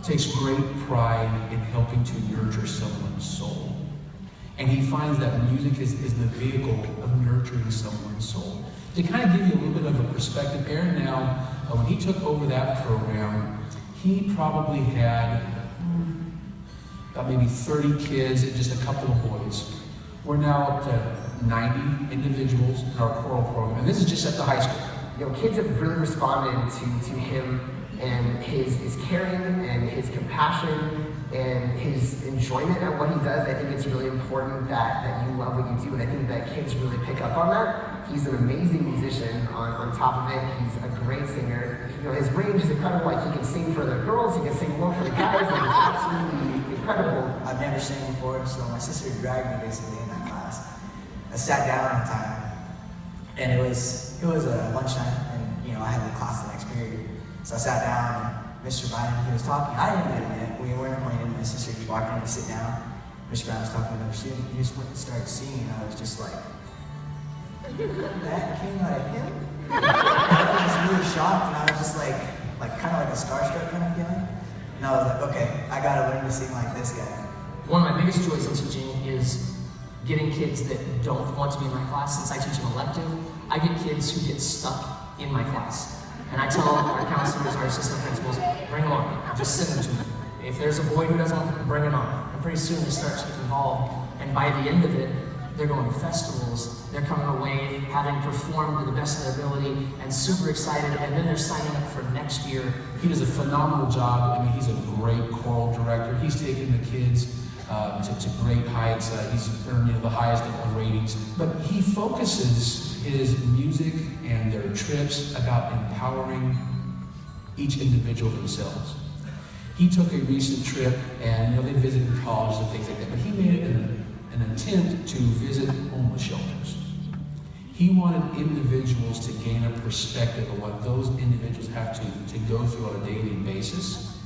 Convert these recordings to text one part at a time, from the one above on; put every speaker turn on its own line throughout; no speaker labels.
Takes great pride in helping to nurture someone's soul. And he finds that music is the vehicle of nurturing someone's soul. To kind of give you a little bit of a perspective, Aaron now, when he took over that program, he probably had about maybe 30 kids and just a couple of boys. We're now up to 90 individuals in our choral program, and this is just at the high school.
You know, kids have really responded to him and his caring and his compassion and his enjoyment at what he does. I think it's really important that you love what you do, and I think that kids really pick up on that. He's an amazing musician on top of it. He's a great singer. You know, his range is incredible. Like, he can sing for the girls, he can sing low for the guys. Like, it's absolutely incredible.
I've never sang before, so my sister dragged me basically in that class. I sat down one time, and it was lunchtime, and you know, I had the class the next period. So I sat down, and Mr. Bryan, he was talking. I didn't get him yet. We weren't acquainted. My sister just walked in to sit down. Mr. Bryan was talking to another student. He just went and started singing, and I was just like, that came out of him? I was really shocked, and I was just like kind of like a starstruck kind of feeling. And I was like, okay, I gotta learn to sing like this guy.
One of my biggest joys in teaching is getting kids that don't want to be in my class. Since I teach an elective, I get kids who get stuck in my class. And I tell our counselors, our assistant principals, bring them on, just send them to me. If there's a boy who doesn't want to, bring it on. And pretty soon they start to get involved. And by the end of it, they're going to festivals, they're coming away having performed to the best of their ability and super excited, and then they're signing up for next year.
He does a phenomenal job. I mean, he's a great choral director. He's taken the kids to great heights. He's earned the highest of ratings. But he focuses his music and their trips about empowering each individual themselves. He took a recent trip, and they visited colleges and things like that, but he made it an attempt to visit homeless shelters. He wanted individuals to gain a perspective of what those individuals have to go through on a daily basis,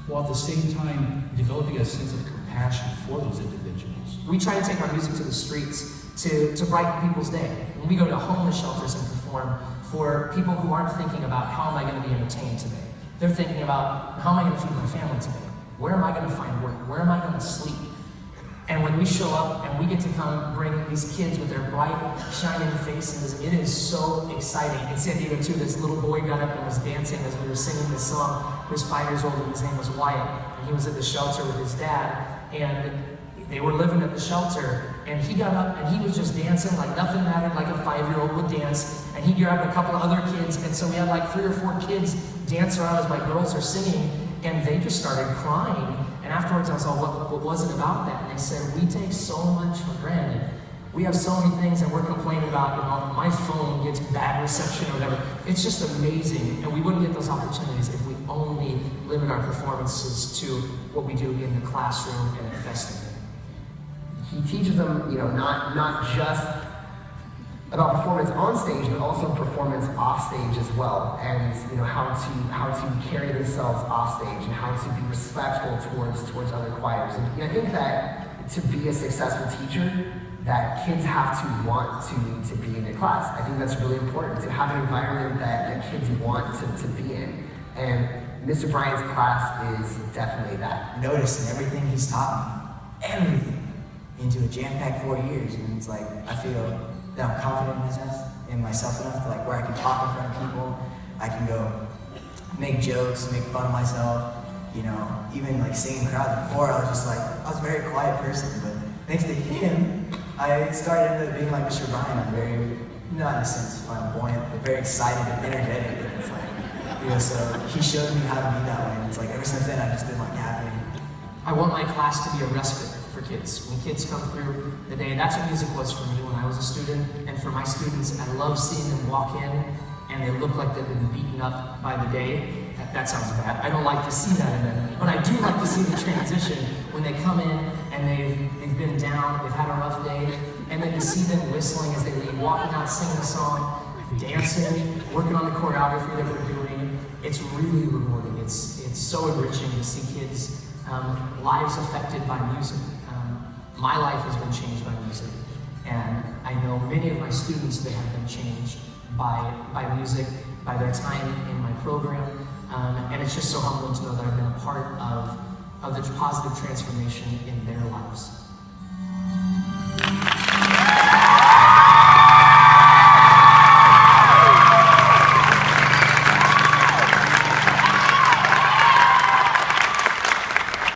while at the same time developing a sense of compassion for those individuals.
We try to take our music to the streets to brighten people's day. When we go to homeless shelters and perform for people who aren't thinking about how am I going to be entertained today. They're thinking about how am I going to feed my family today? Where am I going to find work? Where am I going to sleep? And when we show up and we get to come bring these kids with their bright, shining faces, it is so exciting. In San Diego too, this little boy got up and was dancing as we were singing this song. He was 5 years old and his name was Wyatt. And he was at the shelter with his dad, and they were living at the shelter. And he got up and he was just dancing like nothing mattered, like a 5-year-old would dance. And he grabbed a couple of other kids, and so we had like 3 or 4 kids dance around as my girls are singing, and they just started crying. And afterwards I was like, what was it about that? And they said, we take so much for granted. We have so many things that we're complaining about, my phone gets bad reception or whatever. It's just amazing, and we wouldn't get those opportunities if we only limit our performances to what we do in the classroom and at festival.
He teaches them, not just about performance on stage, but also performance off stage as well, and how to carry themselves off stage and how to be respectful towards other choirs. And I think that to be a successful teacher, that kids have to want to be in a class. I think that's really important, to have an environment that kids want to be in. And Mr. Bryan's class is definitely that.
Noticing everything he's taught me, everything, into a jam-packed 4 years, and it's like I feel that I'm confident in myself enough to where I can talk in front of people, I can go make jokes, make fun of myself, even sing in crowds. Before I was I was a very quiet person, but thanks to him, I started being like Mr. Bryan. I'm very, not in a sense flamboyant, but very excited and energetic. And it's so he showed me how to be that way, and it's ever since then I've just been happy.
I want my class to be a respite for kids. When kids come through the day, that's what music was for me when I was a student, and for my students, I love seeing them walk in and they look like they've been beaten up by the day. That sounds bad. I don't like to see that in them, but I do like to see the transition when they come in and they've been down, they've had a rough day, and then to see them whistling as they leave, walking out, singing a song, dancing, working on the choreography that we're doing. It's really rewarding. It's so enriching to see kids' lives affected by music. My life has been changed by music, and I know many many of my students, they have been changed by music, by their time in my program, and it's just so humbling to know that I've been a part of the positive transformation in